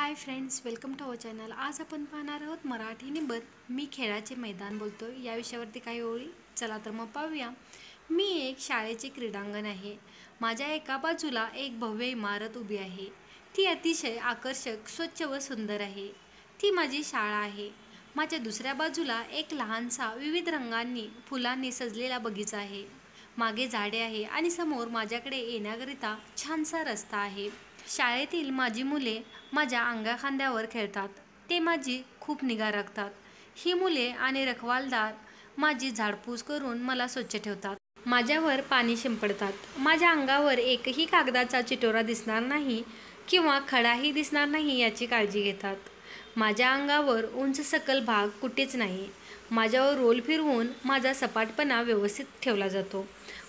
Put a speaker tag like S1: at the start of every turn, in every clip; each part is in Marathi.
S1: High friends, welcome to our channel. आज आपण पाहणार आहोत मराठी निबंध मी खेळाचे मैदान बोलतो या विषयावरती काही ओळी। चला तर मग पाहूया। मी एक शाळेचे क्रीडांगण आहे। माझ्या एका बाजूला एक भव्य इमारत उभी आहे। ती अतिशय आकर्षक, स्वच्छ व सुंदर आहे। ती माझी शाळा आहे। माझ्या दुसऱ्या बाजूला एक लहानसा विविध रंगांनी फुलांनी सजलेला बगीचा आहे। मागे झाडे आहे आणि समोर माझ्याकडे येण्याकरिता छानसा रस्ता आहे। शाळेतील माझी मुले माझ्या अंगाखांद्यावर खेळतात। ते माझी खूप निगा राखतात। ही मुले आणि रखवालदार माझी झाडपूस करून मला स्वच्छ ठेवतात। माझ्यावर पाणी शिंपडतात। माझ्या अंगावर एकही कागदाचा चिटोरा दिसणार नाही किंवा खडाही दिसणार नाही याची काळजी घेतात। माझ्या अंगावर उंच सकल भाग कुठेच नाही। माझ्यावर रोल फिरवून माझा सपाटपणा व्यवस्थित ठेवला जातो।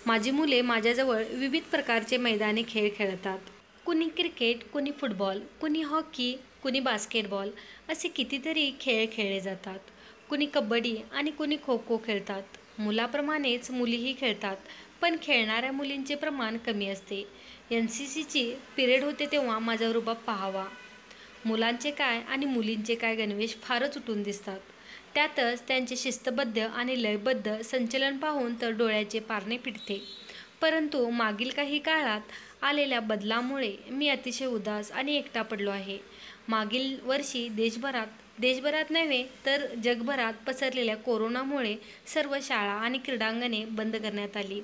S1: माझी मुले माझ्याजवळ विविध प्रकारचे मैदानी खेळ खेळतात। कुणी क्रिकेट, कुणी फुटबॉल, कुणी हॉकी, कुणी बास्केटबॉल असे कितीतरी खेळ खेळले जातात। कुणी कबड्डी आणि कुणी खो खो खेळतात। मुलाप्रमाणेच मुलीही खेळतात, पण खेळणाऱ्या मुलींचे प्रमाण कमी असते। NCCची पिरियड होते तेव्हा माझा रुबाब पाहावा। मुलांचे काय आणि मुलींचे काय गणवेश फारच उठून दिसतात। त्यातच त्यांचे शिस्तबद्ध आणि लयबद्ध संचलन पाहून तर डोळ्याचे पारणे फिटते। परंतु मागील काही काळात आलेल्या बदलामुळे मी अतिशय उदास आणि एकटा पडलो आहे। मागील वर्षी देशभरात नव्हे तर जगभरात पसरलेल्या कोरोनामुळे सर्व शाळा आणि क्रीडांगणे बंद करण्यात आली।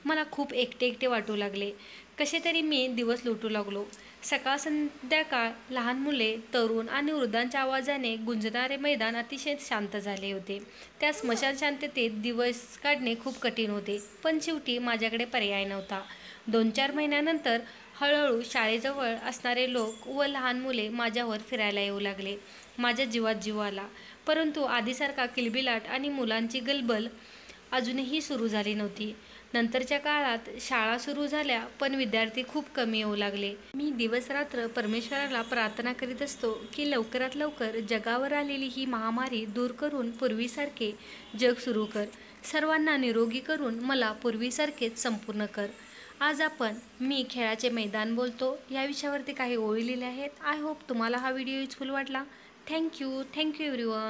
S1: मला खूप एकटे वाटू लागले। कसे तरी मी दिवस लुटू लागलो। सकाळ संध्याकाळ लहान मुले, तरुण आणि वृद्धांच्या आवाजाने गुंजणारे मैदान अतिशय शांत झाले होते। त्या स्मशान शांततेत दिवस काढणे खूप कठीण होते, पण शेवटी माझ्याकडे पर्याय नव्हता। 2-4 महिन्यानंतर हळूहळू शाळेजवळ असणारे लोक व लहान मुले माझ्यावर फिरायला येऊ लागले। माझ्या जीवात जीव आला, परंतु आधीसारखा किलबिलाट आणि मुलांची गलबल अजूनही सुरू झाली नव्हती। नंतरच्या काळात शाळा सुरू झाल्या, पण विद्यार्थी खूप कमी येऊ लागले। मी दिवसरात्र परमेश्वराला प्रार्थना करीत असतो की लवकरात लवकर जगावर आलेली ही महामारी दूर करून पूर्वीसारखे जग सुरू कर। सर्वांना निरोगी करून मला पूर्वीसारखेच संपूर्ण कर। आज आपण मी खेळाचे मैदान बोलतो या विषयावरती काही ओळी लिहिल्या आहेत। आय होप तुम्हाला हा व्हिडिओ युजफुल वाटला। Thank you everyone.